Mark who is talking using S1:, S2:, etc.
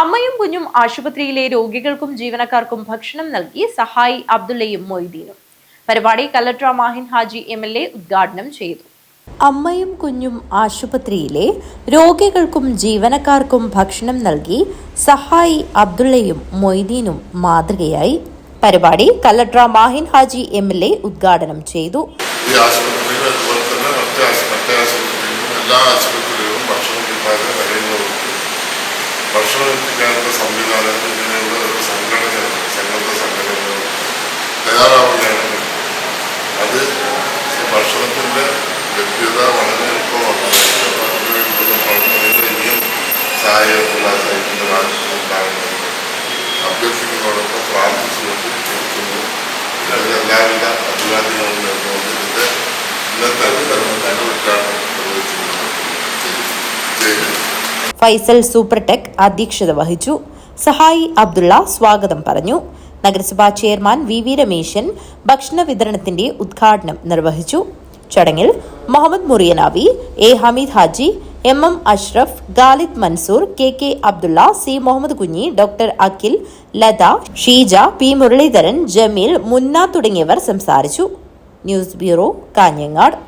S1: അമ്മയും കുഞ്ഞും ആശുപത്രിയിലെ രോഗികൾക്കും ജീവനക്കാർക്കും ഭക്ഷണം നൽകി സഹായി അബ്ദുള്ളയും മൊയ്തീനും. പരിപാടി കലക്ടർ മാഹിൻ ഹാജി MLA ഉദ്ഘാടനം ചെയ്തു. അമ്മയും കുഞ്ഞും ആശുപത്രിയിലെ രോഗികൾക്കും ജീവനക്കാർക്കും ഭക്ഷണം നൽകി സഹായി അബ്ദുള്ളയും മൊയ്തീനും മാതൃകയായി. പരിപാടി കലക്ടർ മാഹിൻ ഹാജി MLA ഉദ്ഘാടനം ചെയ്തു.
S2: ഭക്ഷണം എത്തിക്കാനുള്ള സംവിധാനങ്ങൾ ഇങ്ങനെയുള്ള ഒരു സന്നദ്ധ സംഘടനകൾ തയ്യാറാവുകയാണെങ്കിൽ അത് ഭക്ഷണത്തിൻ്റെ ലഭ്യത വളരെ എളുപ്പമാണ്. ഇനിയും സഹായമുള്ള സൈറ്റിൻ്റെ ഉണ്ടാകുന്നത് അഭ്യർത്ഥിക്കുന്നതോടൊപ്പം പ്രാർത്ഥിച്ചുകൊണ്ട് നിൽക്കുന്നു. ഇതിൻ്റെ എല്ലാവിധ അഭിവാദ്യങ്ങളും നേർന്നുകൊണ്ട് ഇതിൻ്റെ ഇന്നത്തെ ഉദ്ഘാടനം നിർവഹിച്ചിട്ടുണ്ട്.
S1: ഫൈസൽ സൂപ്പർടെക് അധ്യക്ഷത വഹിച്ചു. സഹായി അബ്ദുള്ള സ്വാഗതം പറഞ്ഞു. നഗരസഭാ ചെയർമാൻ VV രമേശൻ ഭക്ഷണ വിതരണത്തിന്റെ ഉദ്ഘാടനം നിർവഹിച്ചു. ചടങ്ങിൽ Muhammad Muriyanavi, A Hameed Haji, MM Ashraf, Khalid Mansoor, KK Abdulla, C Muhammad Kunhi, doctor Akhil, Latha, Sheeja, P Muraleedharan, Jameel, മുന്ന തുടങ്ങിയവർ സംസാരിച്ചു. News bureau, Kanhangad.